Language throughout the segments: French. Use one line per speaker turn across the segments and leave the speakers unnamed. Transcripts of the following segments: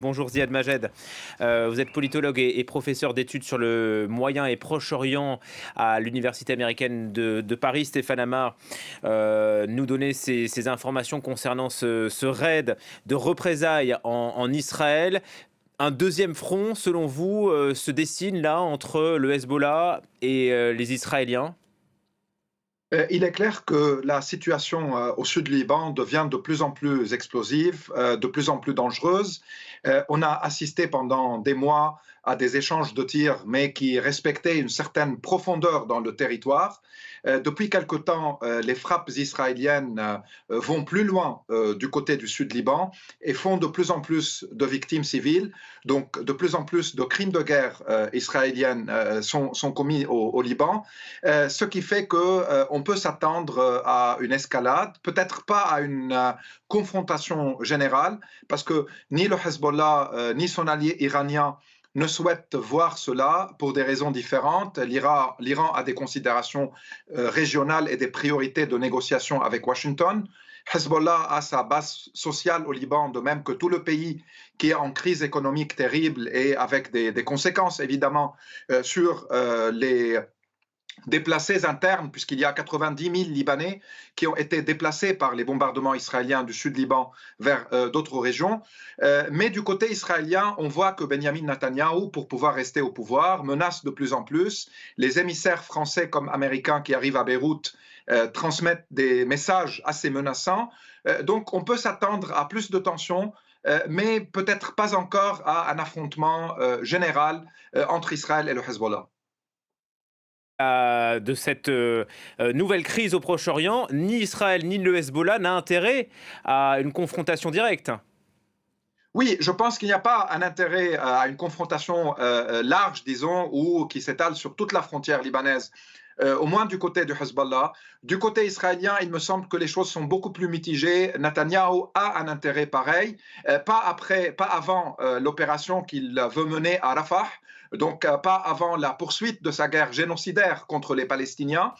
Bonjour Ziad Majed. Vous êtes politologue et professeur d'études sur le Moyen et Proche-Orient à l'Université américaine de Paris. Stéphane Amar nous donnait ces informations concernant ce raid de représailles en Israël. Un deuxième front, selon vous, se dessine là entre le Hezbollah et les Israéliens?
Il est clair que la situation au sud du Liban devient de plus en plus explosive, de plus en plus dangereuse. On a assisté pendant des mois à des échanges de tirs, mais qui respectaient une certaine profondeur dans le territoire. Depuis quelque temps, les frappes israéliennes vont plus loin du côté du sud Liban et font de plus en plus de victimes civiles. Donc, de plus en plus de crimes de guerre israéliennes sont commis au Liban, ce qui fait qu'on peut s'attendre à une escalade, peut-être pas à une confrontation générale, parce que ni le Hezbollah ni son allié iranien ne souhaitent voir cela pour des raisons différentes. L'Iran a des considérations régionales et des priorités de négociation avec Washington. Hezbollah a sa base sociale au Liban, de même que tout le pays qui est en crise économique terrible et avec des conséquences évidemment sur les déplacés internes, puisqu'il y a 90 000 Libanais qui ont été déplacés par les bombardements israéliens du sud Liban vers d'autres régions. Mais du côté israélien, on voit que Benjamin Netanyahou, pour pouvoir rester au pouvoir, menace de plus en plus. Les émissaires français comme américains qui arrivent à Beyrouth transmettent des messages assez menaçants. Donc on peut s'attendre à plus de tensions, mais peut-être pas encore à un affrontement général entre Israël et le Hezbollah.
De cette nouvelle crise au Proche-Orient, ni Israël ni le Hezbollah n'a intérêt à une confrontation directe.
Oui, je pense qu'il n'y a pas un intérêt à une confrontation large, disons, ou qui s'étale sur toute la frontière libanaise, au moins du côté du Hezbollah. Du côté israélien, il me semble que les choses sont beaucoup plus mitigées. Netanyahou a un intérêt pareil, pas avant l'opération qu'il veut mener à Rafah, donc pas avant la poursuite de sa guerre génocidaire contre les Palestiniens,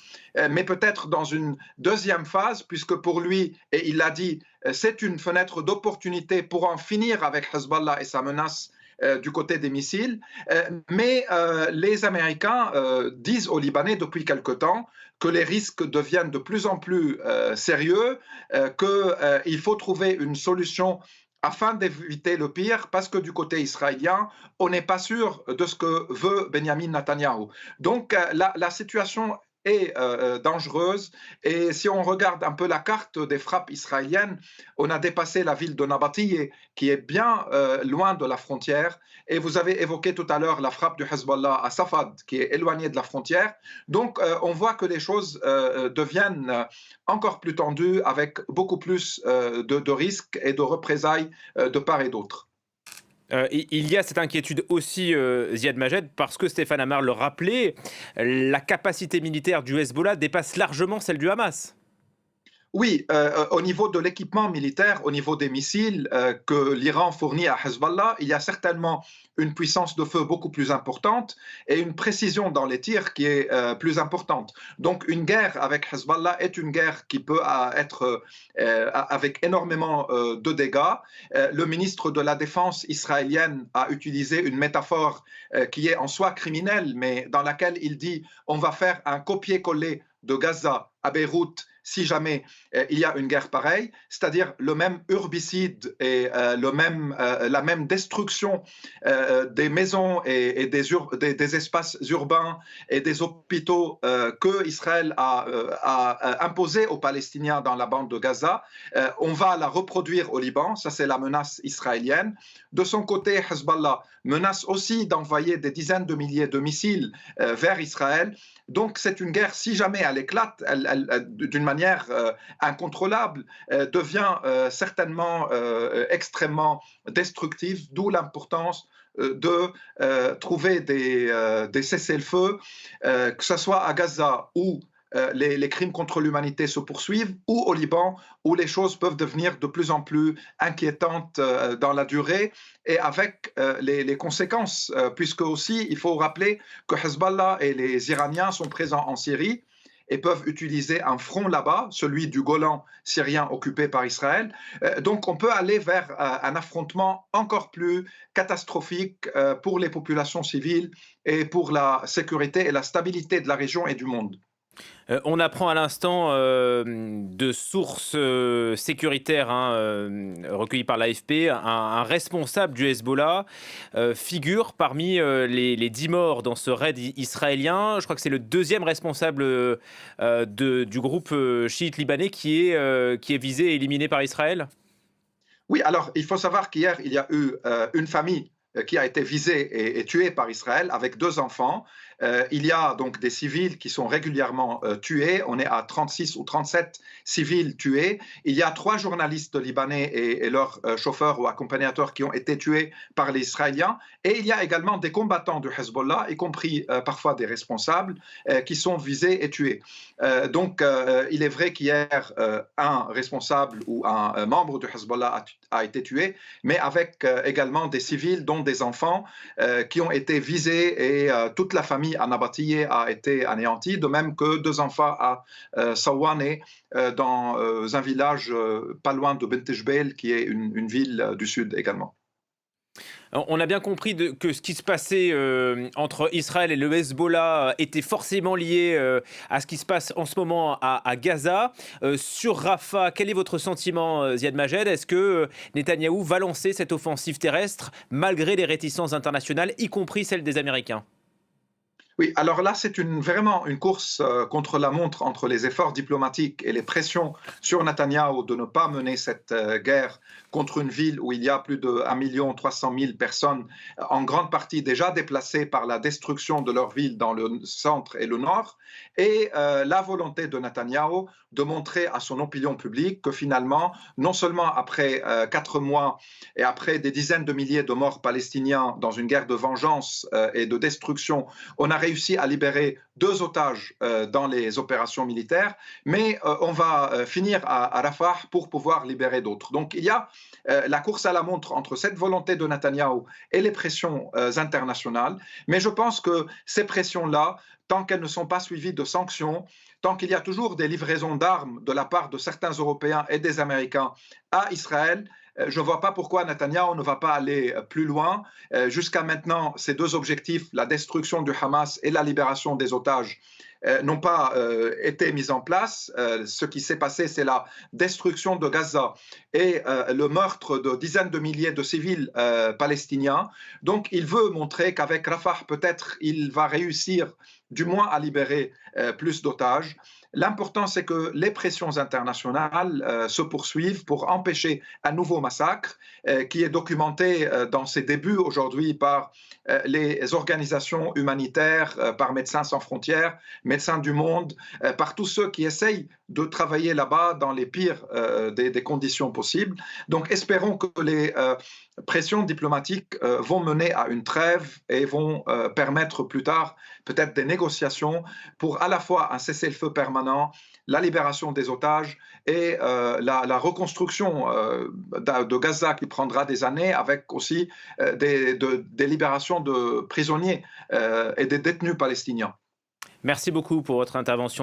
mais peut-être dans une deuxième phase, puisque pour lui, et il l'a dit, c'est une fenêtre d'opportunité pour en finir avec Hezbollah et sa menace du côté des missiles. Mais les Américains disent aux Libanais depuis quelque temps que les risques deviennent de plus en plus sérieux, qu'il faut trouver une solution afin d'éviter le pire, parce que du côté israélien, on n'est pas sûr de ce que veut Benjamin Netanyahou. Donc la situation est dangereuse. Et si on regarde un peu la carte des frappes israéliennes, on a dépassé la ville de Nabatiyeh, qui est bien loin de la frontière. Et vous avez évoqué tout à l'heure la frappe du Hezbollah à Safad, qui est éloignée de la frontière. Donc on voit que les choses deviennent encore plus tendues, avec beaucoup plus de risques et de représailles de part et d'autre.
Il y a cette inquiétude aussi, Ziad Majed, parce que Stéphane Amar le rappelait, la capacité militaire du Hezbollah dépasse largement celle du Hamas.
Oui, au niveau de l'équipement militaire, au niveau des missiles que l'Iran fournit à Hezbollah, il y a certainement une puissance de feu beaucoup plus importante et une précision dans les tirs qui est plus importante. Donc une guerre avec Hezbollah est une guerre qui peut être avec énormément de dégâts. Le ministre de la Défense israélienne a utilisé une métaphore qui est en soi criminelle, mais dans laquelle il dit on va faire un copier-coller de Gaza à Beyrouth si jamais il y a une guerre pareille, c'est-à-dire le même herbicide et la même destruction des maisons et des espaces urbains et des hôpitaux que Israël a imposé aux Palestiniens dans la bande de Gaza. On va la reproduire au Liban, ça c'est la menace israélienne. De son côté, Hezbollah menace aussi d'envoyer des dizaines de milliers de missiles vers Israël. Donc c'est une guerre, si jamais elle éclate d'une manière incontrôlable, devient certainement extrêmement destructive, d'où l'importance de trouver des cessez-le-feu, que ce soit à Gaza où les crimes contre l'humanité se poursuivent, ou au Liban, où les choses peuvent devenir de plus en plus inquiétantes dans la durée, et avec les conséquences, puisque aussi, il faut rappeler que Hezbollah et les Iraniens sont présents en Syrie, et peuvent utiliser un front là-bas, celui du Golan syrien occupé par Israël. Donc on peut aller vers un affrontement encore plus catastrophique pour les populations civiles et pour la sécurité et la stabilité de la région et du monde.
On apprend à l'instant de sources sécuritaires hein, recueillies par l'AFP, un responsable du Hezbollah figure parmi les 10 morts dans ce raid israélien. Je crois que c'est le deuxième responsable du groupe chiite libanais qui est visé et éliminé par Israël.
Oui, alors il faut savoir qu'hier, il y a eu une famille qui a été visée et tuée par Israël avec 2 enfants. Il y a donc des civils qui sont régulièrement tués. On est à 36 ou 37 civils tués. Il y a 3 journalistes libanais et leurs chauffeurs ou accompagnateurs qui ont été tués par les Israéliens. Et il y a également des combattants du Hezbollah, y compris parfois des responsables, qui sont visés et tués. Donc il est vrai qu'hier, un responsable ou un membre du Hezbollah a été tué, mais avec également des civils, dont des enfants, qui ont été visés et toute la famille à Nabatiyeh a été anéantie, de même que 2 enfants à Sawane, dans un village pas loin de Bent Jbeil, qui est une ville du sud également.
On a bien compris que ce qui se passait entre Israël et le Hezbollah était forcément lié à ce qui se passe en ce moment à Gaza. Sur Rafah, quel est votre sentiment, Ziad Majed? Est-ce que Netanyahou va lancer cette offensive terrestre malgré les réticences internationales, y compris celles des Américains?
Oui, alors là, c'est vraiment une course contre la montre entre les efforts diplomatiques et les pressions sur Netanyahou de ne pas mener cette guerre contre une ville où il y a plus de 1 300 000 personnes, en grande partie déjà déplacées par la destruction de leur ville dans le centre et le nord, et la volonté de Netanyahou de montrer à son opinion publique que finalement, non seulement après 4 mois et après des dizaines de milliers de morts palestiniens dans une guerre de vengeance et de destruction, on a réussi à libérer 2 otages dans les opérations militaires, mais on va finir à Rafah pour pouvoir libérer d'autres. Donc il y a la course à la montre entre cette volonté de Netanyahou et les pressions internationales, mais je pense que ces pressions-là, tant qu'elles ne sont pas suivies de sanctions, tant qu'il y a toujours des livraisons d'armes de la part de certains Européens et des Américains à Israël, je ne vois pas pourquoi Netanyahou ne va pas aller plus loin. Jusqu'à maintenant, ces 2 objectifs, la destruction du Hamas et la libération des otages, n'ont pas été mis en place. Ce qui s'est passé, c'est la destruction de Gaza et le meurtre de dizaines de milliers de civils palestiniens. Donc il veut montrer qu'avec Rafah, peut-être, il va réussir du moins à libérer plus d'otages. L'important, c'est que les pressions internationales se poursuivent pour empêcher un nouveau massacre qui est documenté dans ses débuts aujourd'hui par les organisations humanitaires, par Médecins sans frontières, Médecins du monde, par tous ceux qui essayent de travailler là-bas dans les pires des conditions possibles. Donc espérons que les pressions diplomatiques vont mener à une trêve et vont permettre plus tard peut-être des négociations pour à la fois un cessez-le-feu permanent, la libération des otages et la reconstruction de Gaza qui prendra des années, avec aussi des libérations de prisonniers et des détenus palestiniens.
Merci beaucoup pour votre intervention.